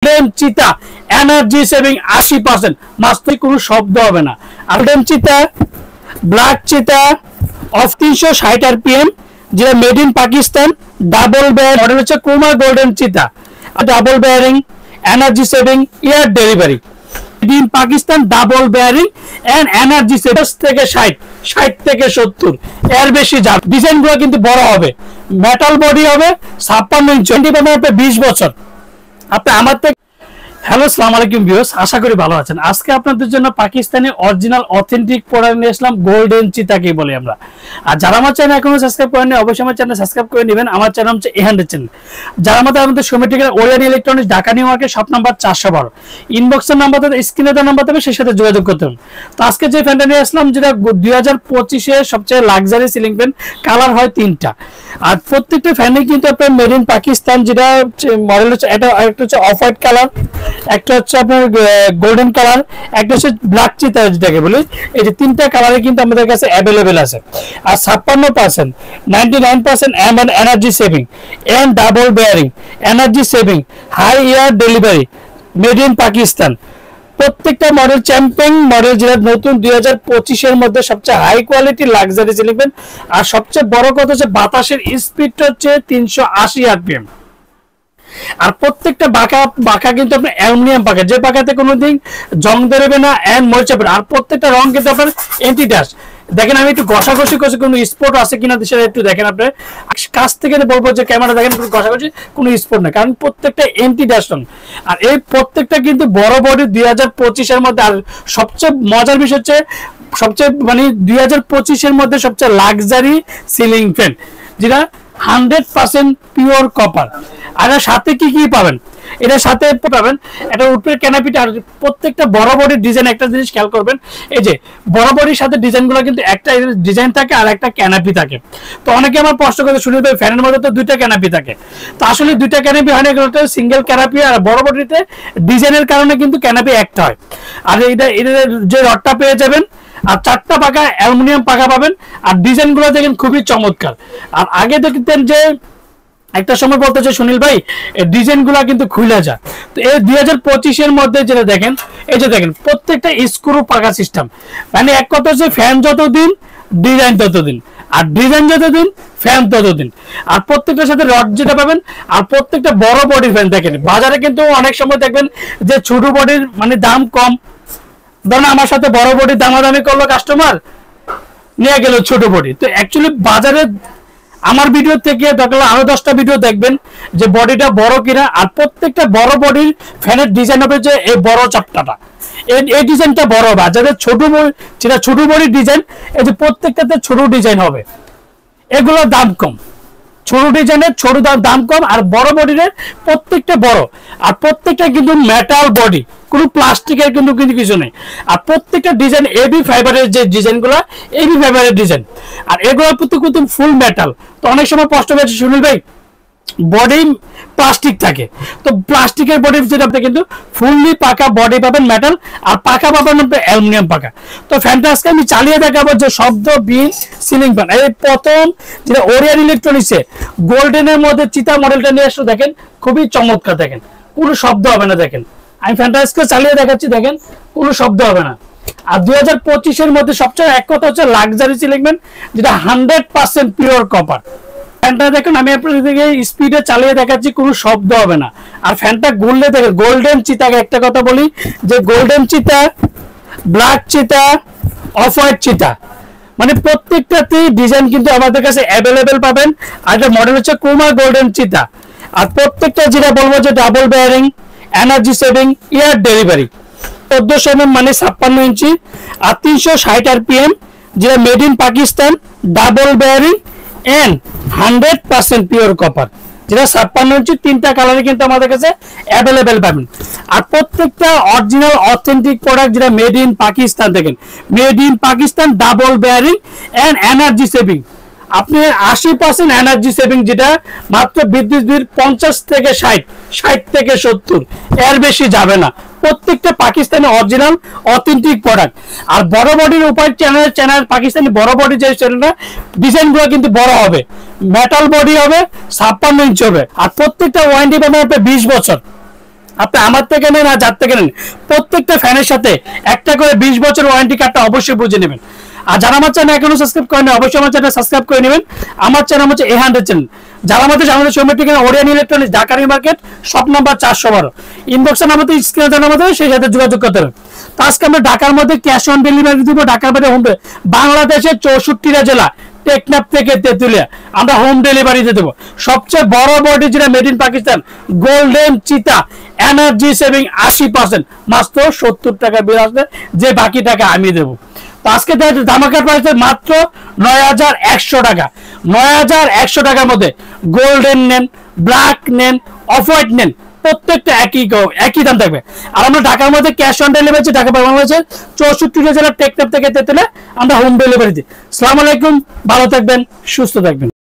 চিতা energy saving 80%, মাস্তে কোনো শব্দ হবে না। গোল্ডেন চিতা ব্ল্যাক চিতা অফ 360 rpm, যেটা made in Pakistan, double bear model হচ্ছে ক্রোমা গোল্ডেন চিতা, double bearing, energy saving, air delivery, made in Pakistan, double bearing and energy saving. থেকে 60 থেকে 70 এর বেশি যাবে। ডিজাইনগুলো কিন্তু বড় হবে, মেটাল বডি হবে, 56 ইঞ্চি, 20 বছর। আপনি আমার থেকে হ্যালো আসসালামু আলাইকুম ভিউয়ার্স, আশা করি ভালো আছেন। আজকে আপনাদের জন্য পাকিস্তানি অরিজিনাল অথেন্টিক প্রোডাক্ট নিয়ে আসলাম, গোল্ডেন চিতাকে বলি আমরা। আর যারা আমার চ্যানেল এখনো সাবস্ক্রাইব করেননি অবশ্যই আমার চ্যানেল সাবস্ক্রাইব করে নেবেন। আমার চ্যানেল হচ্ছে এহান্ডের চ্যানেল। যারা আমাদের সোমেটিকের Orion electronics Dhaka New Market shop number 412, ইনবক্সের নাম্বার স্ক্রিনে দেওয়া নাম্বার দেবে, সেই সাথে যোগাযোগ করতে হবে। তো আজকে যে ফ্যানটা নিয়ে আসলাম, যেটা 2025 সবচেয়ে লাক্সারি সিলিং ফ্যান, কালার হয় 3টা। আর প্রত্যেকটা ফ্যানে কিন্তু আপনার মেড ইন পাকিস্তান, যেটা মডেল হচ্ছে এটা একটা হচ্ছে অফ হোয়াইট কালার, একটা হচ্ছে আপনার গোল্ডেন কালার, একটা হচ্ছে ব্ল্যাক চিতা যেটাকে বলি। এই যে 3টা কালারে কিন্তু আমাদের কাছে অ্যাভেলেবেল আছে। আর 56%, 99% energy saving and double bearing, energy saving, high air delivery, made in Pakistan. প্রত্যেকটা মডেল চ্যাম্পিয়ন মডেল, যেটা নতুন 2025 মধ্যে সবচেয়ে high quality luxury ceiling fan. আর সবচেয়ে বড় কথা হচ্ছে বাতাসের স্পিড হচ্ছে 380 rpm। আর প্রত্যেকটা বাঁকা কিন্তু আপনার অ্যালুমিনিয়াম পাকা, যে পাকাতে কোনোদিন জং ধরবে না এন্ড মরিচা পড়বে। আর প্রত্যেকটা রং কিন্তু আপনার এন্টি ডাস্ট। দেখেন আমি একটু ঘষাঘষি করছি, কোনো স্পট আছে কিনা সেটা একটু দেখেন। আপনার কাছ থেকে বলবো যে ক্যামেরা দেখেন ঘষাঘষি কোনো স্পট না, কারণ প্রত্যেকটা এন্টি ডাস্ট রং। আর এই প্রত্যেকটা কিন্তু বড় বডি 2025 মধ্যে। আর সবচেয়ে মজার বিষয় হচ্ছে সবচেয়ে 2025 মধ্যে সবচেয়ে লাক্সারি সিলিং ফ্যান, যেটা 100% পিওর কপার। আর সাথে কি কি পাবেন, এটার সাথে পাবেন এটা উপরের ক্যানাপিটা। আর প্রত্যেকটা বড় বডির ডিজাইন, একটা জিনিস খেয়াল করবেন, এই যে বড় বডির সাথে ডিজাইনগুলো কিন্তু একটা ডিজাইন থাকে আর একটা ক্যানাপি থাকে। তো অনেকে আমার প্রশ্ন করে শুনে দেবে ফ্যানের মধ্যে তো 2টা ক্যানাপি থাকে। তো আসলে 2টা ক্যানাপি হয় না, এগুলোতে সিঙ্গেল ক্যানাপি। আর বড় বডিতে ডিজাইনের কারণে কিন্তু ক্যানাপি একটা হয়। আর এটা যে রডটা পেয়ে যাবেন, আর 4টা পাকা অ্যালুমিনিয়াম পাকা পাবেন। আর ডিজাইনগুলো দেখেন খুবই চমৎকার। আর আগে দেখতেন যে একটা সময় বলতে যে সুনীল ভাই ডিজাইনগুলো কিন্তু খুলে যায়। তো এই 2025 মধ্যে যেটা দেখেন, এই যে দেখেন প্রত্যেকটা স্ক্রু পাকা সিস্টেম। মানে এক কথা হচ্ছে ফ্যান যতদিন ডিজাইন ততদিন, আর ডিজাইন যতদিন ফ্যান ততদিন। আর প্রত্যেকটার সাথে রড যেটা পাবেন। আর প্রত্যেকটা বড় বডির ফ্যান দেখেন, বাজারে কিন্তু অনেক সময় দেখবেন যে ছোট বডির দাম কম। ধরুন আমার সাথে বড় বডি দামাদামি করলো কাস্টমার, নিয়ে গেল ছোট বডি। তো অ্যাকচুয়ালি বাজারে আমার ভিডিও থেকে দেখলে আরো 10টা ভিডিও দেখবেন যে বডিটা বড় কিনা। আর প্রত্যেকটা বড় বডির ফ্যানের ডিজাইন হবে যে এই বড় চাপটাটা, এই ডিজাইনটা বড় হবে। আর যাদের ছোট বডি, যেটা ছোট বডির ডিজাইন, এই যে প্রত্যেকটাতে ছোট ডিজাইন হবে, এগুলোর দাম কম। ছোট ডিজাইনের ছোট দাম কম, আর বড় বডির প্রত্যেকটা বড়। আর প্রত্যেকটা কিন্তু মেটাল বডি, কোনো প্লাস্টিকের কিন্তু কিছু নেই। আর প্রত্যেকটা ডিজাইন এবি ফাইবারের, যে ডিজাইনগুলো এবি ফাইবারের ডিজাইন। আর এগুলো প্রত্যেক ফুল মেটাল। তো অনেক সময় কষ্ট পেয়েছে সুনীল ভাই বডি প্লাস্টিক থাকে, তো প্লাস্টিকের বডি যেটা কিন্তু ফুললি পাকা বডি পাবেন মেটাল, আর পাকা পাবেন অ্যালুমিনিয়াম পাকা। তো ফ্যানটা আজকে আমি চালিয়ে দেখাবো যে শব্দ বিন সিলিং ফ্যান। এই প্রথম যেটা ওরিয়ান ইলেকট্রনিক্সে গোল্ডেনের মধ্যে চিতা মডেলটা নিয়ে আসলে দেখেন খুবই চমৎকার। দেখেন কোনো শব্দ হবে না। দেখেন আমি ফ্যানটা আজকে চালিয়ে দেখাচ্ছি, দেখেন কোনো শব্দ হবে না। আর 2025 মধ্যে সবচেয়ে এক কথা হচ্ছে লাক্সারি সিলিং ফ্যান, যেটা 100% পিওর কপার। ফ্যানটা দেখুন আমি আপনাদেরকে স্পিডে চালিয়ে দেখাচ্ছি, কোনো শব্দ হবে না। আর ফ্যানটা ঘুরলে দেখেন গোল্ডেন চিতাকে একটা কথা বলি যে গোল্ডেন চিতা, ব্ল্যাক চিতা, অফ হোয়াইট চিতা, মানে প্রত্যেকটাতেই ডিজাইন কিন্তু আমাদের কাছে অ্যাভেলেবেল পাবেন। আর এটা মডেল হচ্ছে ক্রোমা গোল্ডেন চিতা। আর প্রত্যেকটা যেটা বলবো যে double bearing, energy saving, air delivery, 1400 mm মানে 56 ইঞ্চি, আর 360 rpm, যেটা made in Pakistan, double bearing and 100% pure copper, যেটা 56 ইঞ্চি। 3টা কালারে কিন্তু আমাদের কাছে অ্যাভেলেবেল পাবেন। আর প্রত্যেকটা অরিজিনাল অথেন্টিক প্রোডাক্ট, যেটা মেড ইন পাকিস্তান। দেখেন made in Pakistan, double bearing and energy saving. আপনি 80% এনার্জি সেভিং, যেটা মাত্র বিদ্যুৎ বিল 50 থেকে 60 থেকে 70 এর বেশি যাবে না। প্রত্যেকটা পাকিস্তানি অরিজিনাল অথেন্টিক প্রোডাক্ট। আর বড় বডির উপায় চ্যানেল পাকিস্তানি বড় বডি যে চ্যানেলটা, ডিজাইনগুলো কিন্তু বড় হবে, মেটাল বডি হবে, 56 ইঞ্চি হবে। আর প্রত্যেকটা ওয়ারেন্টি পাবেন 20 বছর। আপনি আমার থেকে নেন আর যার থেকে নেন, প্রত্যেকটা ফ্যানের সাথে একটা করে 20 বছর ওয়ারেন্টি কার্ডটা অবশ্যই বুঝে নেবেন। আর যারা আমার চ্যানেল এখনো সাবস্ক্রাইব করেন অবশ্যই আমার চ্যানেল সাবস্ক্রাইব করে নেবেন। আমার চ্যানেল হচ্ছে A100 চ্যানেল। যারা আমাদের জানাতে সময় ঠিকানা Orion electronics, Dhaka New Market, shop number 412, ইনবক্সে আমাদের স্ক্রিনে দেওয়ার মধ্যে সেই সাথে যোগাযোগ করতে হবে। তো আজকে আমরা ঢাকার মধ্যে ক্যাশ অন ডেলিভারি দিব, ঢাকার মধ্যে হোম, বাংলাদেশের 64টা জেলা টেকনাফ থেকে তেতুলিয়া আমরা হোম ডেলিভারিতে দেবো। সবচেয়ে বড় বডি যেটা মেড ইন পাকিস্তান গোল্ডেন চিতা এনার্জি সেভিং 80%, মাত্র 70 টাকা বিল আসবে, যে বাকি টাকা আমি দেবো। তো আজকে ধামাকা প্রাইস মাত্র 9100 টাকা। 9100 টাকার মধ্যে গোল্ডেন নেন, ব্ল্যাক নেন, অফ হোয়াইট নেন, প্রত্যেকটা একই দাম থাকবে। আর আমরা ঢাকার মধ্যে ক্যাশ অন ডেলিভারি, ঢাকা বাংলাদেশের 64টা জেলা টেকনাফ থেকে তেতুলিয়া আমরা হোম ডেলিভারি দিই। আসসালামু আলাইকুম, ভালো থাকবেন, সুস্থ থাকবেন।